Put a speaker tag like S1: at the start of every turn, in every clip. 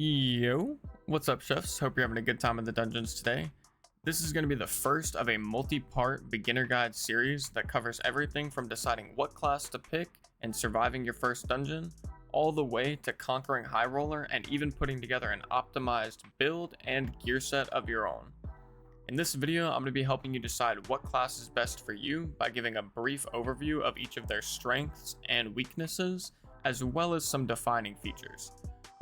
S1: Yo, what's up, chefs? Hope you're having a good time in the dungeons today. This is going to be the first of a multi-part beginner guide series that covers everything from deciding what class to pick and surviving your first dungeon, all the way to conquering High Roller and even putting together an optimized build and gear set of your own. In this video, I'm going to be helping you decide what class is best for you by giving a brief overview of each of their strengths and weaknesses, as well as some defining features.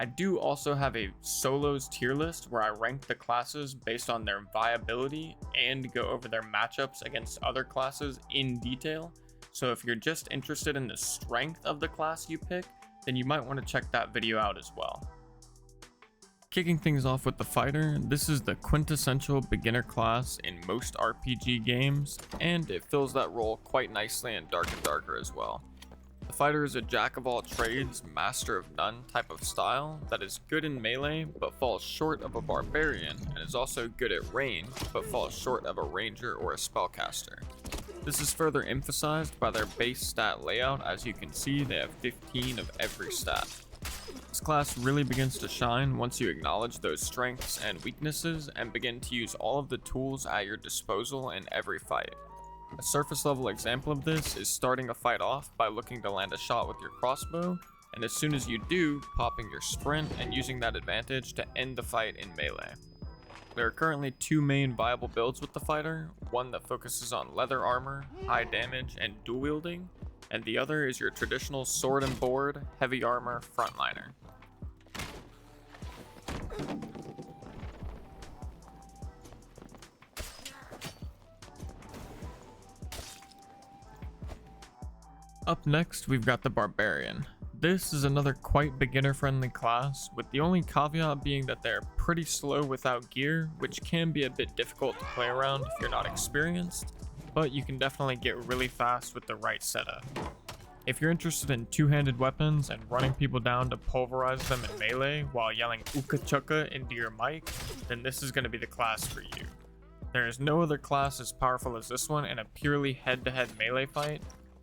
S1: I do also have a solos tier list where I rank the classes based on their viability and go over their matchups against other classes in detail. So if you're just interested in the strength of the class you pick, then you might want to check that video out as well. Kicking things off with the fighter, this is the quintessential beginner class in most RPG games, and it fills that role quite nicely in Dark and Darker as well. The fighter is a jack of all trades, master of none type of style that is good in melee but falls short of a barbarian, and is also good at range but falls short of a ranger or a spellcaster. This is further emphasized by their base stat layout. As you can see, they have 15 of every stat. This class really begins to shine once you acknowledge those strengths and weaknesses and begin to use all of the tools at your disposal in every fight. A surface level example of this is starting a fight off by looking to land a shot with your crossbow, and as soon as you do, popping your sprint and using that advantage to end the fight in melee. There are currently two main viable builds with the fighter, one that focuses on leather armor, high damage, and dual wielding, and the other is your traditional sword and board, heavy armor frontliner. Up next, we've got the Barbarian. This is another quite beginner-friendly class, with the only caveat being that they're pretty slow without gear, which can be a bit difficult to play around if you're not experienced, but you can definitely get really fast with the right setup. If you're interested in two-handed weapons and running people down to pulverize them in melee while yelling Uka Chuka into your mic, then this is going to be the class for you. There is no other class as powerful as this one in a purely head-to-head melee fight,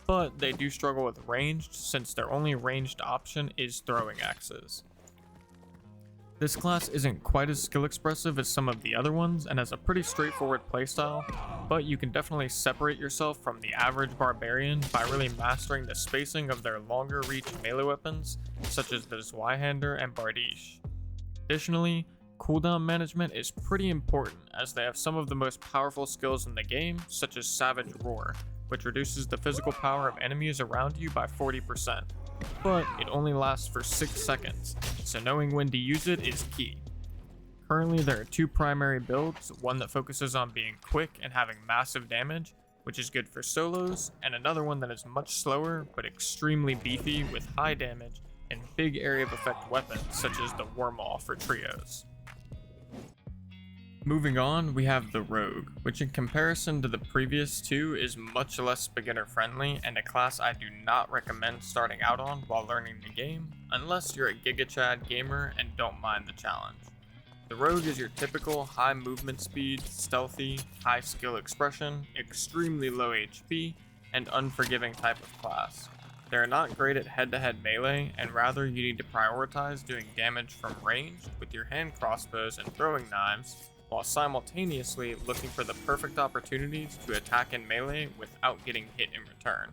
S1: but they do struggle with ranged since their only ranged option is throwing axes. This class isn't quite as skill expressive as some of the other ones and has a pretty straightforward playstyle, but you can definitely separate yourself from the average barbarian by really mastering the spacing of their longer reach melee weapons such as the Zweihander and Bardiche. Additionally, cooldown management is pretty important as they have some of the most powerful skills in the game, such as Savage Roar, which reduces the physical power of enemies around you by 40%, but it only lasts for 6 seconds, so knowing when to use it is key. Currently there are two primary builds, one that focuses on being quick and having massive damage, which is good for solos, and another one that is much slower but extremely beefy with high damage and big area of effect weapons such as the Wormaul for trios. Moving on, we have the Rogue, which in comparison to the previous two is much less beginner friendly and a class I do not recommend starting out on while learning the game, unless you're a GigaChad gamer and don't mind the challenge. The Rogue is your typical high movement speed, stealthy, high skill expression, extremely low HP, and unforgiving type of class. They are not great at head-to-head melee, and rather you need to prioritize doing damage from range with your hand crossbows and throwing knives, while simultaneously looking for the perfect opportunities to attack in melee without getting hit in return.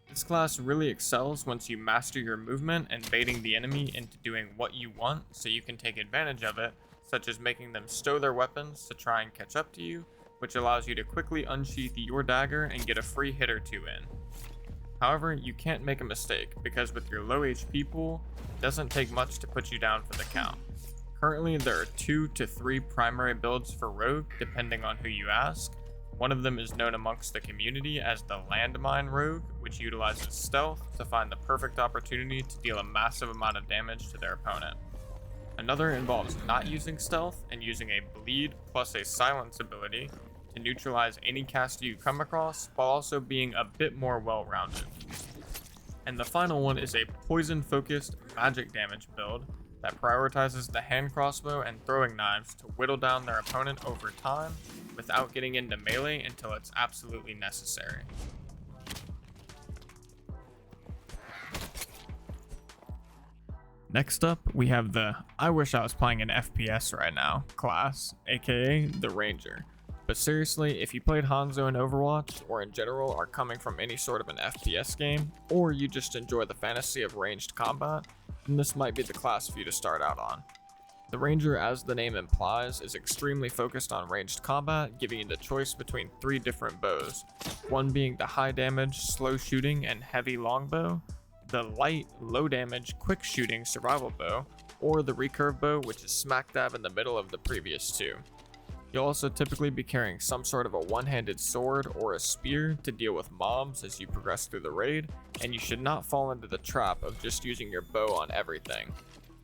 S1: This class really excels once you master your movement and baiting the enemy into doing what you want so you can take advantage of it, such as making them stow their weapons to try and catch up to you, which allows you to quickly unsheath your dagger and get a free hit or two in. However, you can't make a mistake, because with your low HP pool, it doesn't take much to put you down for the count. Currently, there are 2 to 3 primary builds for Rogue, depending on who you ask. One of them is known amongst the community as the Landmine Rogue, which utilizes stealth to find the perfect opportunity to deal a massive amount of damage to their opponent. Another involves not using stealth and using a bleed plus a silence ability to neutralize any caster you come across, while also being a bit more well-rounded. And the final one is a poison-focused magic damage build that prioritizes the hand crossbow and throwing knives to whittle down their opponent over time without getting into melee until it's absolutely necessary. Next up, we have the I wish I was playing an FPS right now class, aka the Ranger. But seriously, if you played Hanzo in Overwatch, or in general are coming from any sort of an FPS game, or you just enjoy the fantasy of ranged combat, then this might be the class for you to start out on. The Ranger, as the name implies, is extremely focused on ranged combat, giving you the choice between 3 different bows, one being the high damage, slow shooting, and heavy longbow, the light, low damage, quick shooting survival bow, or the recurve bow, which is smack dab in the middle of the previous 2. You'll also typically be carrying some sort of a one-handed sword or a spear to deal with mobs as you progress through the raid, and you should not fall into the trap of just using your bow on everything.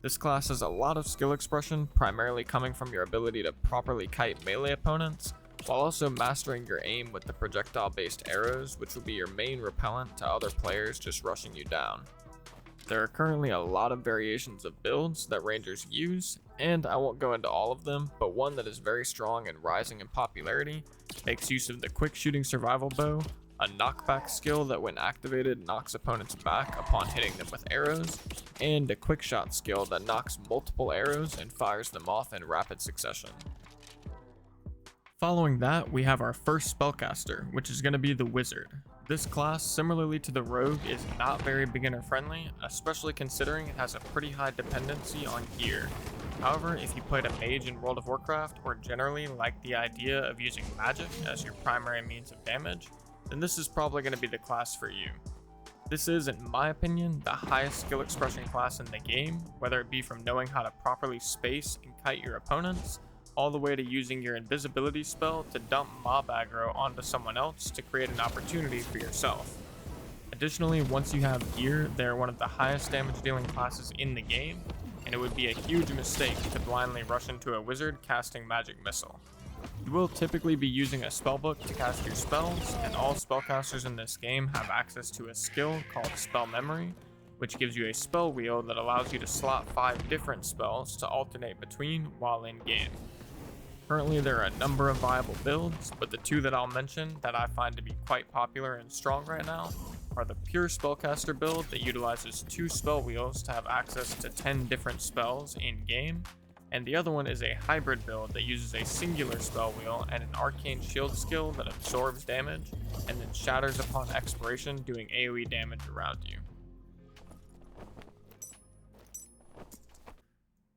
S1: This class has a lot of skill expression, primarily coming from your ability to properly kite melee opponents, while also mastering your aim with the projectile-based arrows, which will be your main repellent to other players just rushing you down. There are currently a lot of variations of builds that Rangers use, and I won't go into all of them, but one that is very strong and rising in popularity makes use of the quick shooting survival bow, a knockback skill that when activated knocks opponents back upon hitting them with arrows, and a quick shot skill that knocks multiple arrows and fires them off in rapid succession. Following that, we have our first spellcaster, which is going to be the Wizard. This class, similarly to the Rogue, is not very beginner friendly, especially considering it has a pretty high dependency on gear. However, if you played a mage in World of Warcraft or generally like the idea of using magic as your primary means of damage, then this is probably going to be the class for you. This is, in my opinion, the highest skill expression class in the game, whether it be from knowing how to properly space and kite your opponents, all the way to using your invisibility spell to dump mob aggro onto someone else to create an opportunity for yourself. Additionally, once you have gear, they're one of the highest damage dealing classes in the game, and it would be a huge mistake to blindly rush into a wizard casting magic missile. You will typically be using a spellbook to cast your spells, and all spellcasters in this game have access to a skill called Spell Memory, which gives you a spell wheel that allows you to slot 5 different spells to alternate between while in game. Currently there are a number of viable builds, but the 2 that I'll mention that I find to be quite popular and strong right now are the pure spellcaster build that utilizes 2 spell wheels to have access to 10 different spells in game, and the other one is a hybrid build that uses a singular spell wheel and an arcane shield skill that absorbs damage and then shatters upon expiration, doing AoE damage around you.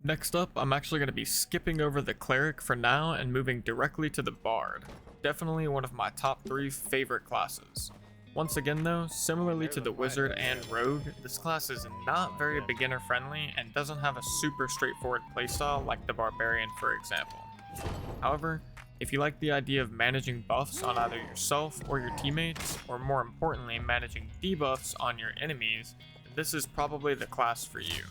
S1: Next up, I'm actually going to be skipping over the Cleric for now and moving directly to the Bard. Definitely one of my top 3 favorite classes. Once again though, similarly to the Wizard and Rogue, this class is not very beginner friendly and doesn't have a super straightforward playstyle like the Barbarian, for example. However, if you like the idea of managing buffs on either yourself or your teammates, or more importantly managing debuffs on your enemies, then this is probably the class for you.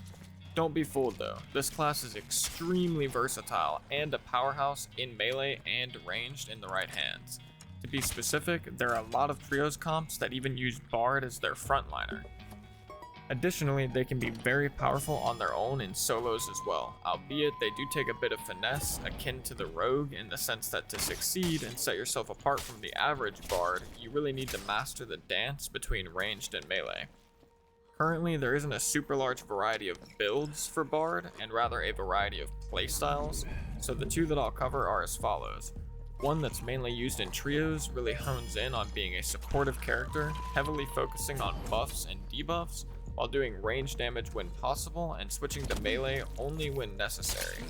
S1: Don't be fooled though, this class is extremely versatile and a powerhouse in melee and ranged in the right hands. To be specific, there are a lot of trios comps that even use Bard as their frontliner. Additionally, they can be very powerful on their own in solos as well, albeit they do take a bit of finesse akin to the Rogue in the sense that to succeed and set yourself apart from the average Bard, you really need to master the dance between ranged and melee. Currently, there isn't a super large variety of builds for Bard, and rather a variety of playstyles, so the 2 that I'll cover are as follows. One that's mainly used in trios really hones in on being a supportive character, heavily focusing on buffs and debuffs, while doing range damage when possible and switching to melee only when necessary,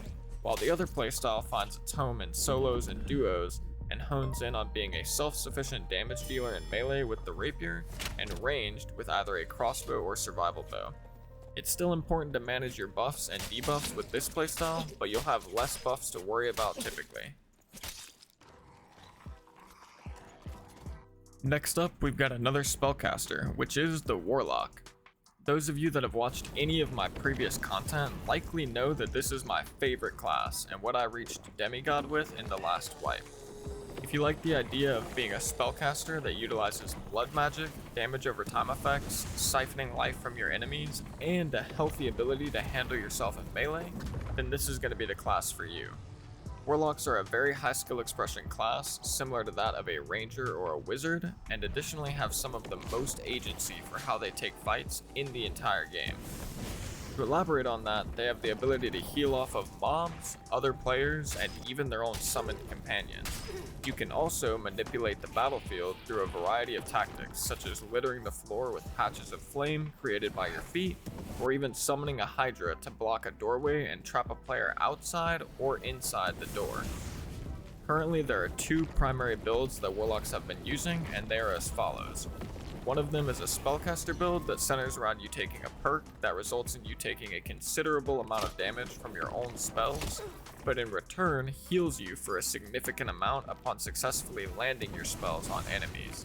S1: while the other playstyle finds its home in solos and duos, and hones in on being a self-sufficient damage dealer in melee with the rapier, and ranged with either a crossbow or survival bow. It's still important to manage your buffs and debuffs with this playstyle, but you'll have less buffs to worry about typically. Next up, we've got another spellcaster, which is the Warlock. Those of you that have watched any of my previous content likely know that this is my favorite class and what I reached Demigod with in the last wipe. If you like the idea of being a spellcaster that utilizes blood magic, damage over time effects, siphoning life from your enemies, and a healthy ability to handle yourself in melee, then this is going to be the class for you. Warlocks are a very high skill expression class, similar to that of a ranger or a wizard, and additionally have some of the most agency for how they take fights in the entire game. To elaborate on that, they have the ability to heal off of mobs, other players, and even their own summoned companions. You can also manipulate the battlefield through a variety of tactics, such as littering the floor with patches of flame created by your feet, or even summoning a Hydra to block a doorway and trap a player outside or inside the door. Currently, there are two primary builds that Warlocks have been using, and they are as follows. One of them is a spellcaster build that centers around you taking a perk that results in you taking a considerable amount of damage from your own spells, but in return heals you for a significant amount upon successfully landing your spells on enemies.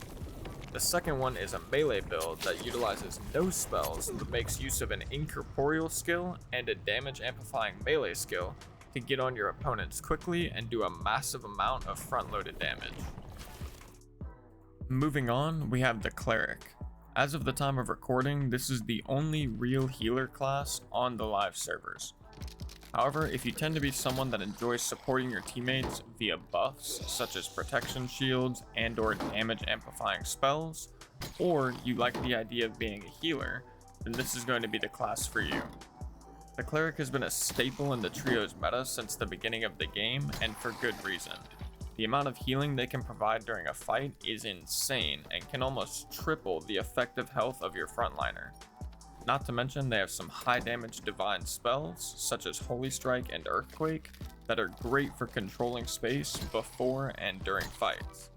S1: The second one is a melee build that utilizes no spells but makes use of an incorporeal skill and a damage amplifying melee skill to get on your opponents quickly and do a massive amount of front-loaded damage. Moving on, we have the Cleric. As of the time of recording, this is the only real healer class on the live servers. However, if you tend to be someone that enjoys supporting your teammates via buffs, such as protection shields and/or damage amplifying spells, or you like the idea of being a healer, then this is going to be the class for you. The Cleric has been a staple in the trio's meta since the beginning of the game, and for good reason. The amount of healing they can provide during a fight is insane and can almost triple the effective health of your frontliner. Not to mention they have some high damage divine spells such as Holy Strike and Earthquake that are great for controlling space before and during fights.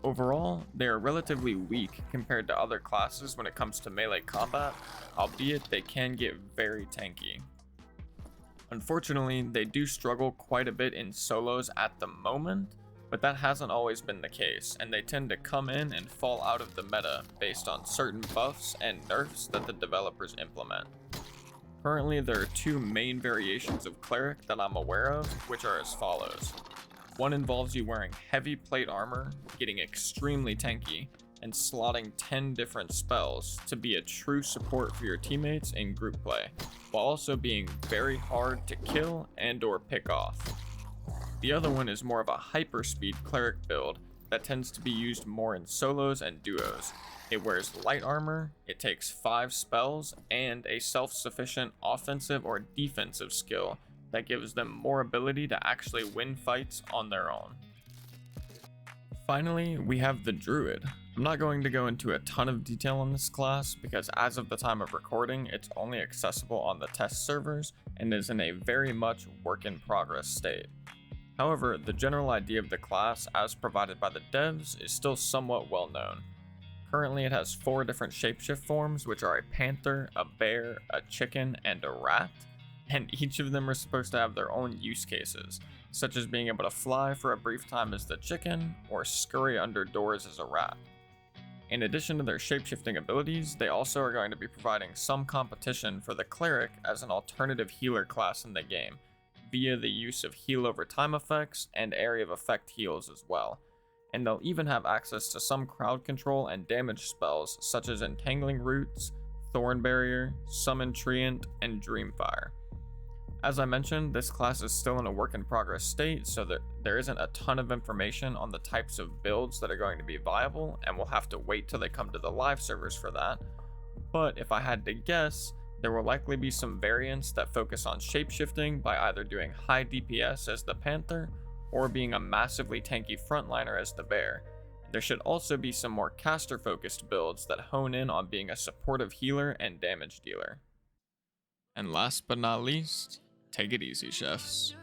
S1: Overall, they are relatively weak compared to other classes when it comes to melee combat, albeit they can get very tanky. Unfortunately, they do struggle quite a bit in solos at the moment, but that hasn't always been the case, and they tend to come in and fall out of the meta based on certain buffs and nerfs that the developers implement. Currently, there are two main variations of Cleric that I'm aware of, which are as follows. One involves you wearing heavy plate armor, getting extremely tanky, and slotting 10 different spells to be a true support for your teammates in group play, while also being very hard to kill and/or pick off. The other one is more of a hyperspeed Cleric build that tends to be used more in solos and duos. It wears light armor, it takes 5 spells, and a self-sufficient offensive or defensive skill that gives them more ability to actually win fights on their own. Finally, we have the Druid. I'm not going to go into a ton of detail on this class because as of the time of recording, it's only accessible on the test servers and is in a very much work in progress state. However, the general idea of the class as provided by the devs is still somewhat well known. Currently it has 4 different shapeshift forms, which are a panther, a bear, a chicken, and a rat, and each of them are supposed to have their own use cases, such as being able to fly for a brief time as the chicken, or scurry under doors as a rat. In addition to their shapeshifting abilities, they also are going to be providing some competition for the Cleric as an alternative healer class in the game, via the use of heal over time effects and area of effect heals as well. And they'll even have access to some crowd control and damage spells such as Entangling Roots, Thorn Barrier, Summon Treant, and Dreamfire. As I mentioned, this class is still in a work in progress state, so there isn't a ton of information on the types of builds that are going to be viable, and we'll have to wait till they come to the live servers for that. But if I had to guess, there will likely be some variants that focus on shapeshifting by either doing high DPS as the Panther, or being a massively tanky frontliner as the Bear. There should also be some more caster focused builds that hone in on being a supportive healer and damage dealer. And last but not least, take it easy, chefs.